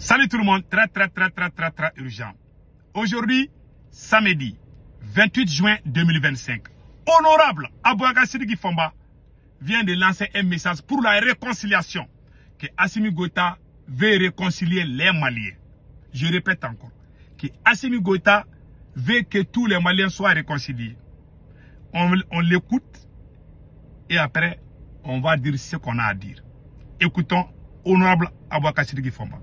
Salut tout le monde, très urgent. Aujourd'hui, samedi 28 juin 2025, honorable Aboubacar Sidiki Fomba vient de lancer un message pour la réconciliation, que Assimi Goïta veut réconcilier les Maliens. Je répète encore, que Assimi Goïta veut que tous les Maliens soient réconciliés. On l'écoute et après, on va dire ce qu'on a à dire. Écoutons honorable Aboubacar Sidiki Fomba.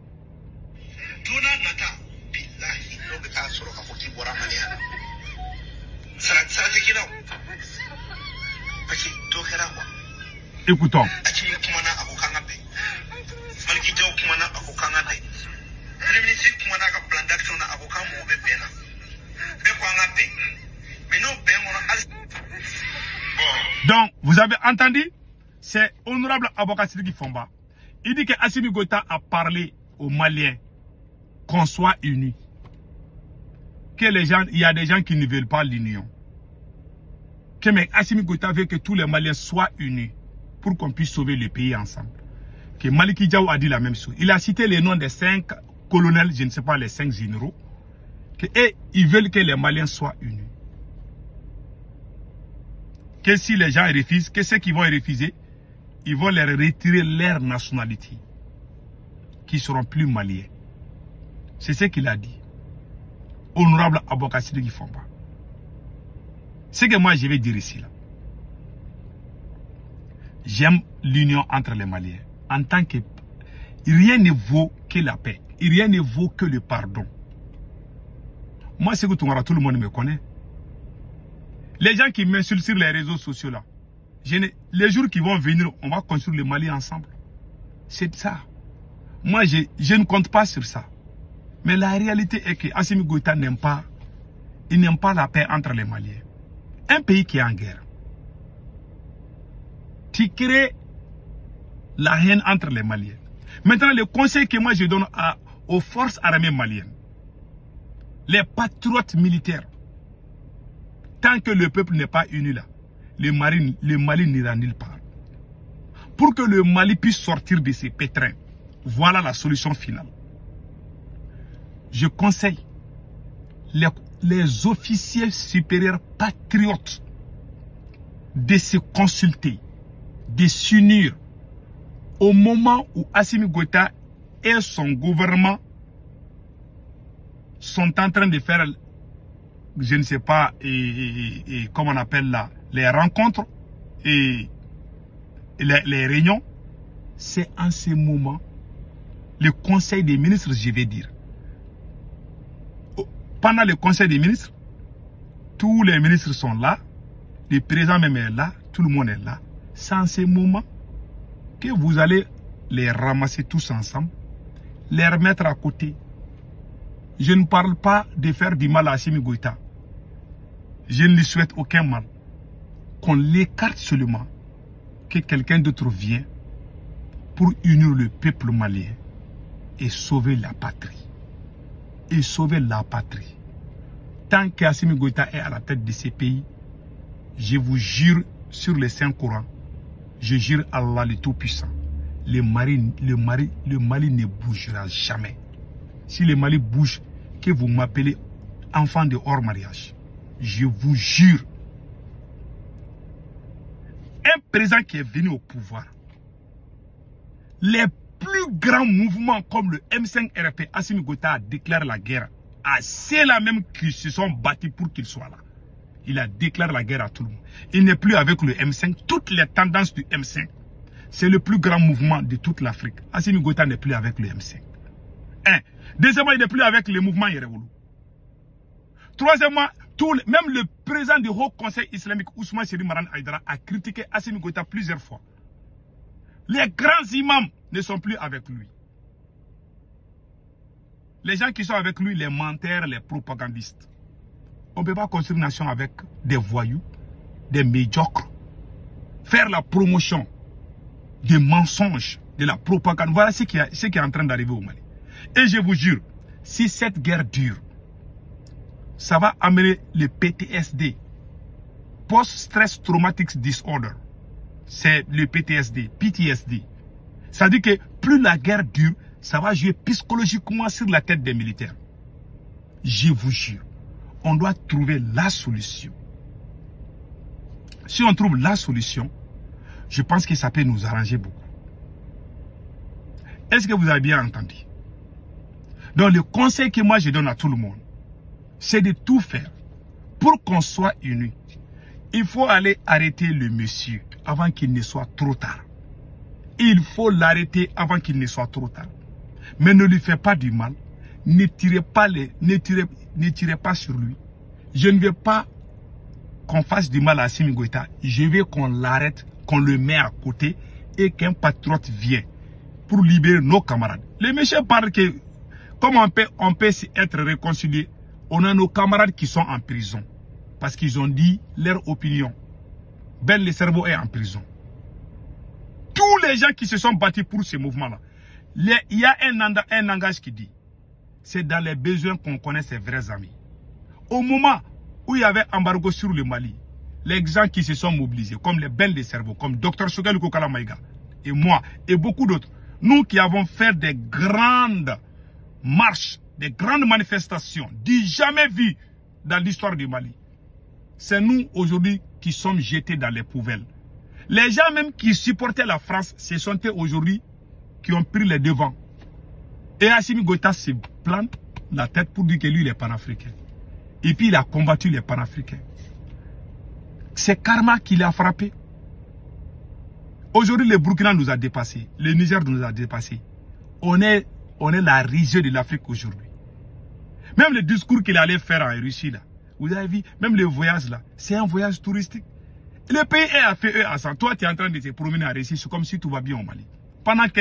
Écoutons. Donc, vous avez entendu? C'est honorable Aboubacar Sidiki Fomba. Il dit que Assimi Goïta a parlé aux Maliens qu'on soit unis. Que les gens, il y a des gens qui ne veulent pas l'union. Que Assimi Goïta veut que tous les Maliens soient unis pour qu'on puisse sauver le pays ensemble. Que Maliki Diaw a dit la même chose. Il a cité les noms des 5 colonels, je ne sais pas, les 5 généraux. Que ils veulent que les Maliens soient unis. Que si les gens refusent, que ceux qui vont refuser, ils vont leur retirer leur nationalité. Qui seront plus Maliens. C'est ce qu'il a dit. Honorable Aboubacar Sidiki Fomba. Ce que moi je vais dire ici là. J'aime l'union entre les Maliens. En tant que rien ne vaut que la paix. Rien ne vaut que le pardon. Moi, c'est que tout le monde me connaît. Les gens qui m'insultent sur les réseaux sociaux là. Les jours qui vont venir, on va construire le Mali ensemble. C'est ça. Moi, je ne compte pas sur ça. Mais la réalité est que Assimi Goïta n'aime pas la paix entre les Maliens. Un pays qui est en guerre. Tu crées la haine entre les Maliens. Maintenant, le conseil que moi je donne aux forces armées maliennes, les patriotes militaires, tant que le peuple n'est pas uni là, le Mali n'ira nulle part. Pour que le Mali puisse sortir de ses pétrins, voilà la solution finale. Je conseille les officiers supérieurs patriotes de se consulter, de s'unir au moment où Assimi Goïta et son gouvernement sont en train de faire, je ne sais pas, comment on appelle là, les rencontres et les réunions. C'est en ce moment, le conseil des ministres, je vais dire. Pendant le conseil des ministres, tous les ministres sont là, le président même est là, tout le monde est là. C'est en ce moment que vous allez les ramasser tous ensemble, les remettre à côté. Je ne parle pas de faire du mal à Assimi Goïta. Je ne lui souhaite aucun mal. Qu'on l'écarte seulement, que quelqu'un d'autre vienne pour unir le peuple malien et sauver la patrie. Et sauver la patrie. Tant qu'Assimi Goïta est à la tête de ces pays, je vous jure sur les 5 Corans, je jure Allah le Tout-Puissant, le Mali ne bougera jamais. Si le Mali bouge, que vous m'appelez enfant de hors mariage, je vous jure. Un président qui est venu au pouvoir, les plus grands mouvements comme le M5-RP, Assimi Goïta a déclaré la guerre à ceux-là même qui se sont battus pour qu'il soit là. Il a déclaré la guerre à tout le monde. Il n'est plus avec le M5. Toutes les tendances du M5, c'est le plus grand mouvement de toute l'Afrique. Assimi Goïta n'est plus avec le M5. Deuxièmement, il n'est plus avec le mouvement Yerewoulou. Troisièmement, même le président du Haut Conseil islamique, Ousmane Seri Maran Aïdara, a critiqué Assimi Goïta plusieurs fois. Les grands imams ne sont plus avec lui. Les gens qui sont avec lui, les menteurs, les propagandistes. On ne peut pas construire une nation avec des voyous, des médiocres. Faire la promotion des mensonges, de la propagande. Voilà ce qui est en train d'arriver au Mali. Et je vous jure, si cette guerre dure, ça va amener le PTSD, Post-Stress Traumatic Disorder. C'est le PTSD. Ça dit que plus la guerre dure, ça va jouer psychologiquement sur la tête des militaires. Je vous jure, on doit trouver la solution. Si on trouve la solution, je pense que ça peut nous arranger beaucoup. Est-ce que vous avez bien entendu? Donc le conseil que moi je donne à tout le monde, c'est de tout faire pour qu'on soit unis. Il faut aller arrêter le monsieur avant qu'il ne soit trop tard. Il faut l'arrêter avant qu'il ne soit trop tard. Mais ne lui faites pas du mal. Ne tirez pas sur lui. Je ne veux pas qu'on fasse du mal à Assimi Goïta. Je veux qu'on l'arrête, qu'on le met à côté et qu'un patriote vienne pour libérer nos camarades. Les méchants parlent que comment on peut être réconcilié. On a nos camarades qui sont en prison parce qu'ils ont dit leur opinion. Ben le cerveau est en prison. Tous les gens qui se sont battus pour ce mouvement-là, il y a un langage qui dit, c'est dans les besoins qu'on connaît ses vrais amis. Au moment où il y avait embargo sur le Mali, les gens qui se sont mobilisés, comme les belles de cerveau, comme Dr Choguel Kokala Maïga, et moi, et beaucoup d'autres, nous qui avons fait des grandes marches, des grandes manifestations, du jamais vues dans l'histoire du Mali, c'est nous aujourd'hui qui sommes jetés dans les poubelles. Les gens même qui supportaient la France, ce sont eux aujourd'hui qui ont pris les devants. Et Assimi Goïta se plante la tête pour dire que lui il est panafricain. Et puis il a combattu les panafricains. C'est karma qui l'a frappé. Aujourd'hui le Burkina nous a dépassés. Le Niger nous a dépassés. On est la risée de l'Afrique aujourd'hui. Même le discours qu'il allait faire en Russie là. Vous avez vu, même le voyage là, c'est un voyage touristique. Le pays est à fait à ça. Toi, tu es en train de te promener à Russie, c'est comme si tout va bien au Mali. Pendant que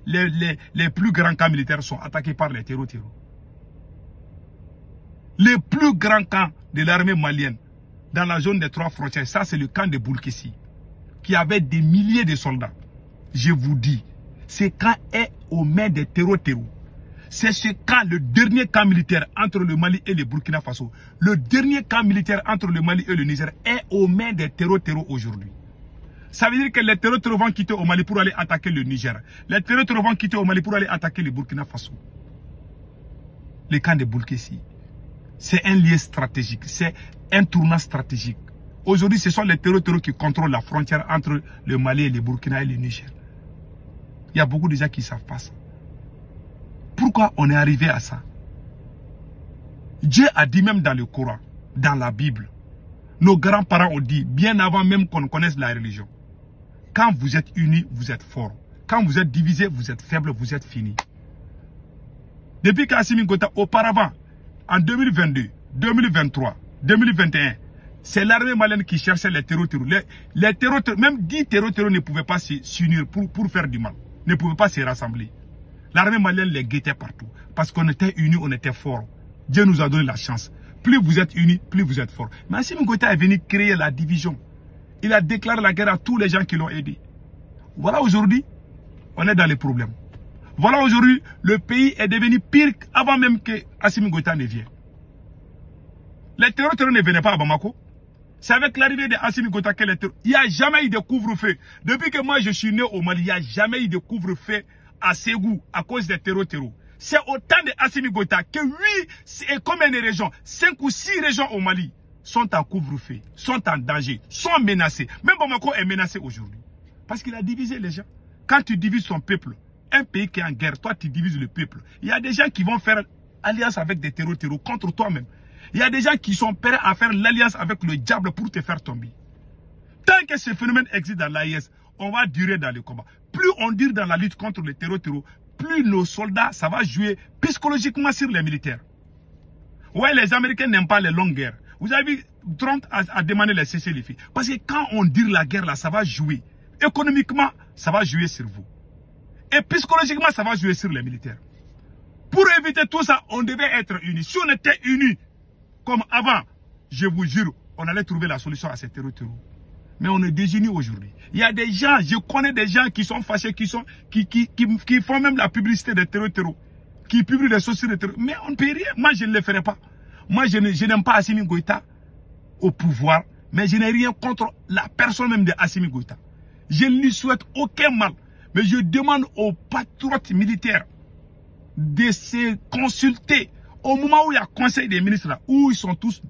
les plus grands camps militaires sont attaqués par les terroristes. Les plus grands camps de l'armée malienne, dans la zone des 3 frontières, ça c'est le camp de Boulkessi, qui avait des milliers de soldats. Je vous dis, ce camp est aux mains des terroristes. C'est ce camp, le dernier camp militaire entre le Mali et le Burkina Faso. Le dernier camp militaire entre le Mali et le Niger est aux mains des terroristes aujourd'hui. Ça veut dire que les terroristes vont quitter au Mali pour aller attaquer le Niger. Les terroristes vont quitter au Mali pour aller attaquer le Burkina Faso. Le camp de Boulkessi. C'est un lieu stratégique. C'est un tournant stratégique. Aujourd'hui, ce sont les terroristes qui contrôlent la frontière entre le Mali et le Burkina et le Niger. Il y a beaucoup de gens qui ne savent pas ça. Pourquoi on est arrivé à ça? Dieu a dit même dans le Coran, dans la Bible, nos grands-parents ont dit, bien avant même qu'on connaisse la religion, quand vous êtes unis, vous êtes forts. Quand vous êtes divisés, vous êtes faibles, vous êtes finis. Depuis qu'Assimi Goïta, auparavant, en 2022, 2023, 2021, c'est l'armée malienne qui cherchait les terroristes. Les terroristes, même 10 terroristes ne pouvaient pas s'unir pour faire du mal, ne pouvaient pas se rassembler. L'armée malienne les guettait partout. Parce qu'on était unis, on était forts. Dieu nous a donné la chance. Plus vous êtes unis, plus vous êtes forts. Mais Assimi Goïta est venu créer la division. Il a déclaré la guerre à tous les gens qui l'ont aidé. Voilà aujourd'hui, on est dans les problèmes. Voilà aujourd'hui, le pays est devenu pire avant même que Assimi Goïta ne vienne. Les terroristes ne venaient pas à Bamako. C'est avec l'arrivée d'Assimi Goïta que les terroristes... Il n'y a jamais eu de couvre-feu. Depuis que moi je suis né au Mali, il n'y a jamais eu de couvre-feu à Ségou à cause des terroristes. C'est au temps de Assimi Goïta que 8, et combien de régions, 5 ou 6 régions au Mali sont en couvre-feu, sont en danger, sont menacées. Même Bamako est menacé aujourd'hui. Parce qu'il a divisé les gens. Quand tu divises ton peuple, un pays qui est en guerre, toi tu divises le peuple. Il y a des gens qui vont faire alliance avec des terroristes contre toi-même. Il y a des gens qui sont prêts à faire l'alliance avec le diable pour te faire tomber. Tant que ce phénomène existe dans l'AIS, on va durer dans le combat. Plus on dure dans la lutte contre le terroristes, plus nos soldats, ça va jouer psychologiquement sur les militaires. Ouais, les Américains n'aiment pas les longues guerres. Vous avez vu, Trump a demandé les cessez-le-feu. Parce que quand on dure la guerre là, ça va jouer. Économiquement, ça va jouer sur vous. Et psychologiquement, ça va jouer sur les militaires. Pour éviter tout ça, on devait être unis. Si on était unis, comme avant, je vous jure, on allait trouver la solution à ces terroristes. Mais on est désunis aujourd'hui. Il y a des gens, je connais des gens qui sont fâchés, qui font même la publicité des terroristes, qui publient les sociétés de terroristes. Mais on ne peut rien. Moi, je ne le ferai pas. Moi, je n'aime pas Assimi Goïta au pouvoir, mais je n'ai rien contre la personne même de Assimi Goïta. Je ne lui souhaite aucun mal. Mais je demande aux patriotes militaires de se consulter. Au moment où il y a conseil des ministres là, où ils sont tous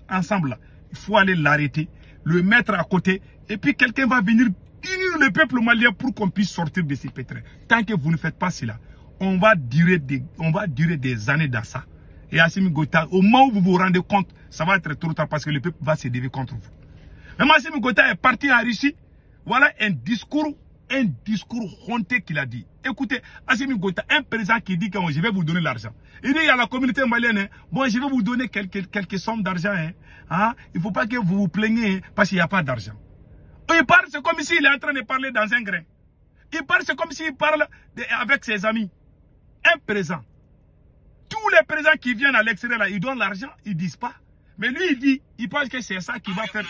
ensemble là, il faut aller l'arrêter, le mettre à côté, et puis quelqu'un va venir unir le peuple malien pour qu'on puisse sortir de ces pétrins. Tant que vous ne faites pas cela, on va durer des années dans ça. Et Assimi Goïta, au moment où vous vous rendez compte, ça va être trop tard parce que le peuple va se lever contre vous. Même Assimi Goïta est parti en Russie. Voilà un discours honteux qu'il a dit. Écoutez, Assimi Goïta, un président qui dit que je vais vous donner l'argent. Il dit à la communauté malienne, hein, bon, je vais vous donner quelques sommes d'argent. Hein, il ne faut pas que vous vous plaignez hein, parce qu'il n'y a pas d'argent. Il parle, c'est comme s'il est en train de parler dans un grain. Il parle, c'est comme s'il parle avec ses amis. Un président. Tous les présidents qui viennent à l'extérieur, ils donnent l'argent, ils ne disent pas. Mais lui, il dit, il pense que c'est ça qui va faire.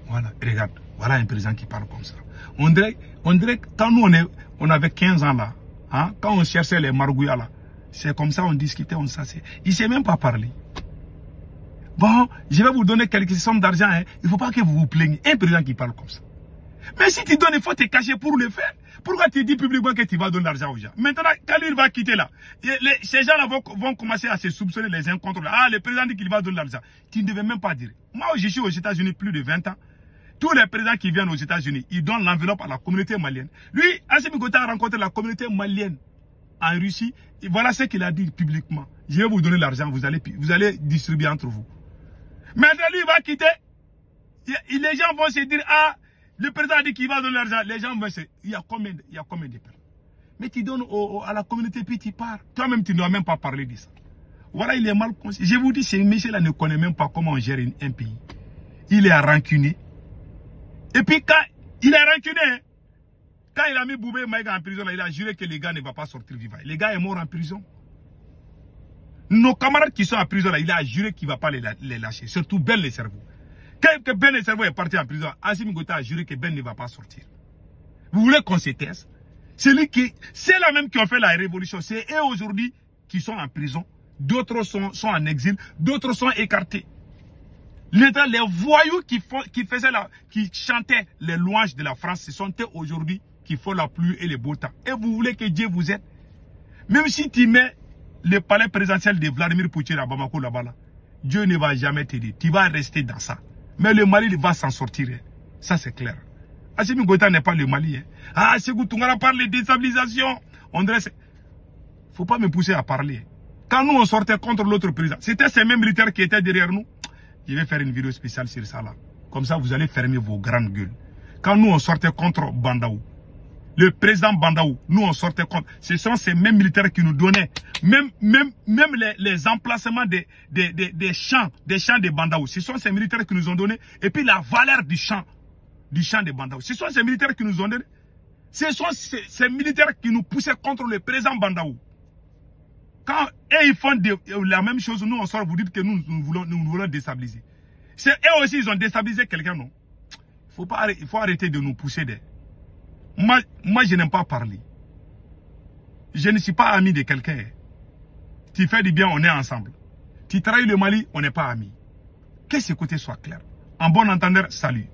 Voilà, regarde, voilà un président qui parle comme ça. On dirait que quand nous on avait 15 ans là, hein, quand on cherchait les margouillas là, c'est comme ça on discutait, on s'asseyait. Il ne sait même pas parler. Bon, je vais vous donner quelques sommes d'argent, hein. Il ne faut pas que vous vous plaignez. Un président qui parle comme ça. Mais si tu donnes, il faut te cacher pour le faire. Pourquoi tu dis publiquement que tu vas donner l'argent aux gens? Maintenant, quand il va quitter là, ces gens-là vont commencer à se soupçonner les uns contre les autres. Ah, le président dit qu'il va donner l'argent. Tu ne devais même pas dire. Moi, je suis aux États-Unis plus de 20 ans. Tous les présidents qui viennent aux États-Unis, ils donnent l'enveloppe à la communauté malienne. Lui, Assimi Goïta a rencontré la communauté malienne en Russie. Et voilà ce qu'il a dit publiquement. Je vais vous donner l'argent, vous allez distribuer entre vous. Maintenant, lui, il va quitter. Les gens vont se dire, ah, le président a dit qu'il va donner l'argent. Les gens vont se dire, il y a combien de personnes? Mais tu donnes à la communauté, puis tu pars. Toi-même, tu ne dois même pas parler de ça. Voilà, il est mal conseillé. Je vous dis, ce monsieur-là ne connaît même pas comment on gère un pays. Il est rancunier. Et puis, quand il est rancunier, quand il a mis Boubé Maïga en prison, il a juré que les gars ne vont pas sortir vivants. Les gars est mort en prison. Nos camarades qui sont en prison, là, il a juré qu'il ne va pas les lâcher. Surtout Ben le cerveau. Quand Ben le cerveau est parti en prison, Assimi Goïta a juré que Ben ne va pas sortir. Vous voulez qu'on se taise? C'est là même qui ont fait la révolution. C'est eux aujourd'hui qui sont en prison. D'autres sont en exil. D'autres sont écartés. Les voyous qui chantaient les louanges de la France, ce sont eux aujourd'hui qui font la pluie et le beau temps. Et vous voulez que Dieu vous aide? Même si tu mets le palais présidentiel de Vladimir Poutine à Bamako là-bas, là, Dieu ne va jamais t'aider. Tu vas rester dans ça. Mais le Mali va s'en sortir. Hein. Ça, c'est clair. Assimi Goïta n'est pas le Mali. Hein. Ah, Sékou Toungara parle de déstabilisation. On dirait... Faut pas me pousser à parler. Quand nous, on sortait contre l'autre président, c'était ces mêmes militaires qui étaient derrière nous. Je vais faire une vidéo spéciale sur ça là. Comme ça, vous allez fermer vos grandes gueules. Quand nous, on sortait contre Bandaou, le président Bandaou, nous, on sortait contre. Ce sont ces mêmes militaires qui nous donnaient même les emplacements des champs de Bandaou. Ce sont ces militaires qui nous ont donné. Et puis la valeur du champ de Bandaou. Ce sont ces militaires qui nous ont donné. Ce sont ces militaires qui nous poussaient contre le président Bandaou. Quand ils font la même chose, nous on sort vous dites que nous voulons déstabiliser. C'est eux aussi, ils ont déstabilisé quelqu'un, non? Il faut arrêter de nous pousser des... Moi, je n'aime pas parler. Je ne suis pas ami de quelqu'un. Tu fais du bien, on est ensemble. Tu trahis le Mali, on n'est pas amis. Que ce côté soit clair. En bon entendeur, salut.